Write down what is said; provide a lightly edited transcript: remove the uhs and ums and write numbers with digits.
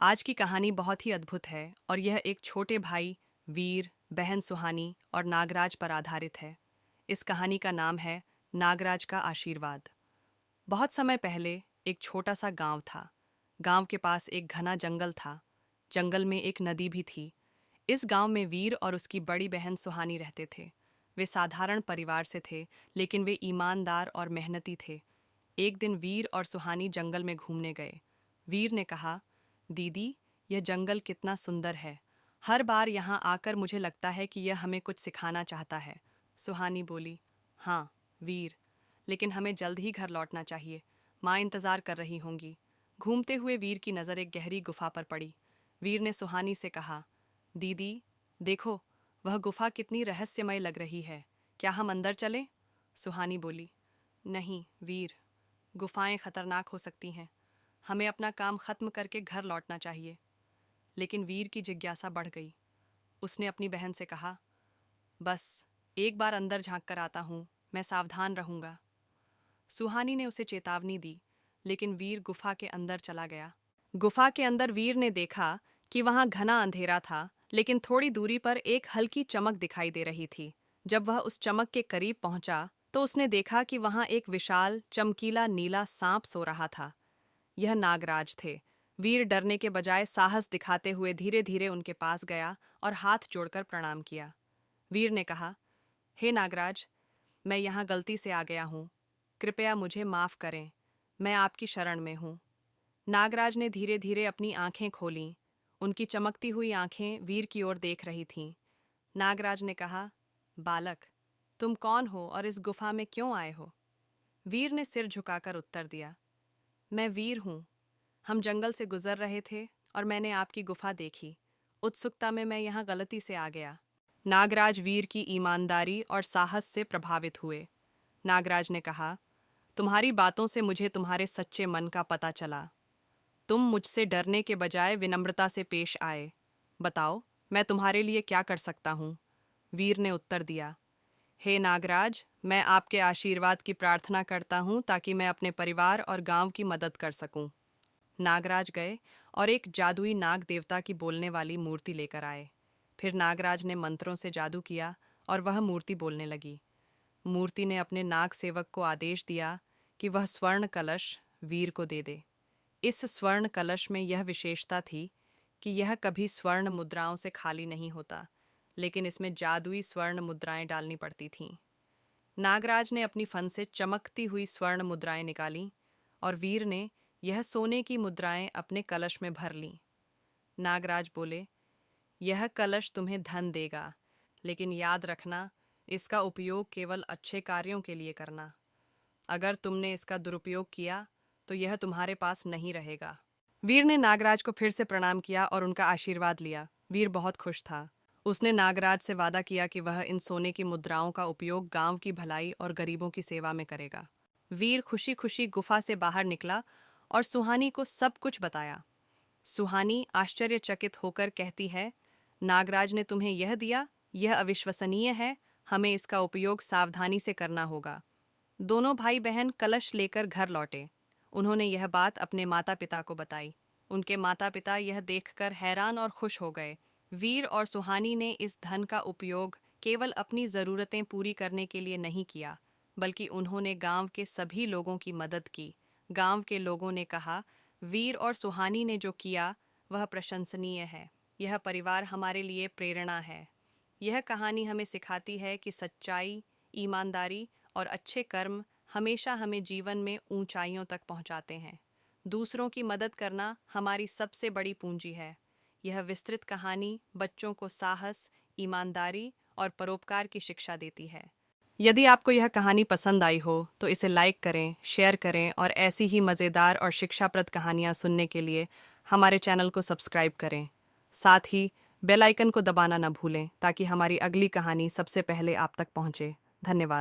आज की कहानी बहुत ही अद्भुत है और यह एक छोटे भाई वीर, बहन सुहानी और नागराज पर आधारित है। इस कहानी का नाम है नागराज का आशीर्वाद। बहुत समय पहले एक छोटा सा गांव था। गांव के पास एक घना जंगल था। जंगल में एक नदी भी थी। इस गांव में वीर और उसकी बड़ी बहन सुहानी रहते थे। वे साधारण परिवार से थे, लेकिन वे ईमानदार और मेहनती थे। एक दिन वीर और सुहानी जंगल में घूमने गए। वीर ने कहा, दीदी, यह जंगल कितना सुंदर है। हर बार यहाँ आकर मुझे लगता है कि यह हमें कुछ सिखाना चाहता है। सुहानी बोली, हाँ वीर, लेकिन हमें जल्द ही घर लौटना चाहिए। माँ इंतजार कर रही होंगी। घूमते हुए वीर की नज़र एक गहरी गुफा पर पड़ी। वीर ने सुहानी से कहा, दीदी, देखो, वह गुफा कितनी रहस्यमय लग रही है। क्या हम अंदर चलें? सुहानी बोली, नहीं वीर, गुफाएं खतरनाक हो सकती हैं। हमें अपना काम खत्म करके घर लौटना चाहिए। लेकिन वीर की जिज्ञासा बढ़ गई। उसने अपनी बहन से कहा, बस एक बार अंदर झांक कर आता हूँ, मैं सावधान रहूंगा। सुहानी ने उसे चेतावनी दी, लेकिन वीर गुफा के अंदर चला गया। गुफा के अंदर वीर ने देखा कि वहां घना अंधेरा था, लेकिन थोड़ी दूरी पर एक हल्की चमक दिखाई दे रही थी। जब वह उस चमक के करीब पहुंचा तो उसने देखा कि वहां एक विशाल चमकीला नीला सांप सो रहा था। यह नागराज थे। वीर डरने के बजाय साहस दिखाते हुए धीरे धीरे उनके पास गया और हाथ जोड़कर प्रणाम किया। वीर ने कहा, हे नागराज, मैं यहाँ गलती से आ गया हूँ। कृपया मुझे माफ करें। मैं आपकी शरण में हूँ। नागराज ने धीरे धीरे अपनी आंखें खोलीं। उनकी चमकती हुई आंखें वीर की ओर देख रही थीं। नागराज ने कहा, बालक, तुम कौन हो और इस गुफा में क्यों आए हो? वीर ने सिर झुकाकर उत्तर दिया, मैं वीर हूँ। हम जंगल से गुजर रहे थे और मैंने आपकी गुफा देखी। उत्सुकता में मैं यहाँ गलती से आ गया। नागराज वीर की ईमानदारी और साहस से प्रभावित हुए। नागराज ने कहा, तुम्हारी बातों से मुझे तुम्हारे सच्चे मन का पता चला। तुम मुझसे डरने के बजाय विनम्रता से पेश आए। बताओ, मैं तुम्हारे लिए क्या कर सकता हूँ? वीर ने उत्तर दिया, हे नागराज, मैं आपके आशीर्वाद की प्रार्थना करता हूँ ताकि मैं अपने परिवार और गांव की मदद कर सकूं। नागराज गए और एक जादुई नाग देवता की बोलने वाली मूर्ति लेकर आए। फिर नागराज ने मंत्रों से जादू किया और वह मूर्ति बोलने लगी। मूर्ति ने अपने नाग सेवक को आदेश दिया कि वह स्वर्ण कलश वीर को दे दे। इस स्वर्ण कलश में यह विशेषता थी कि यह कभी स्वर्ण मुद्राओं से खाली नहीं होता, लेकिन इसमें जादुई स्वर्ण मुद्राएं डालनी पड़ती थीं। नागराज ने अपनी फन से चमकती हुई स्वर्ण मुद्राएं निकालीं और वीर ने यह सोने की मुद्राएं अपने कलश में भर लीं। नागराज बोले, यह कलश तुम्हें धन देगा, लेकिन याद रखना, इसका उपयोग केवल अच्छे कार्यों के लिए करना। अगर तुमने इसका दुरुपयोग किया तो यह तुम्हारे पास नहीं रहेगा। वीर ने नागराज को फिर से प्रणाम किया और उनका आशीर्वाद लिया। वीर बहुत खुश था। उसने नागराज से वादा किया कि वह इन सोने की मुद्राओं का उपयोग गांव की भलाई और गरीबों की सेवा में करेगा। वीर खुशी खुशी गुफा से बाहर निकला और सुहानी को सब कुछ बताया। सुहानी आश्चर्यचकित होकर कहती है, नागराज ने तुम्हें यह दिया? यह अविश्वसनीय है। हमें इसका उपयोग सावधानी से करना होगा। दोनों भाई बहन कलश लेकर घर लौटे। उन्होंने यह बात अपने माता पिता को बताई। उनके माता पिता यह देखकर हैरान और खुश हो गए। वीर और सुहानी ने इस धन का उपयोग केवल अपनी ज़रूरतें पूरी करने के लिए नहीं किया, बल्कि उन्होंने गांव के सभी लोगों की मदद की। गांव के लोगों ने कहा, वीर और सुहानी ने जो किया वह प्रशंसनीय है। यह परिवार हमारे लिए प्रेरणा है। यह कहानी हमें सिखाती है कि सच्चाई, ईमानदारी और अच्छे कर्म हमेशा हमें जीवन में ऊंचाइयों तक पहुंचाते हैं। दूसरों की मदद करना हमारी सबसे बड़ी पूंजी है। यह विस्तृत कहानी बच्चों को साहस, ईमानदारी और परोपकार की शिक्षा देती है। यदि आपको यह कहानी पसंद आई हो तो इसे लाइक करें, शेयर करें और ऐसी ही मज़ेदार और शिक्षाप्रद कहानियाँ सुनने के लिए हमारे चैनल को सब्सक्राइब करें। साथ ही बेल आइकन को दबाना न भूलें ताकि हमारी अगली कहानी सबसे पहले आप तक पहुँचे। धन्यवाद।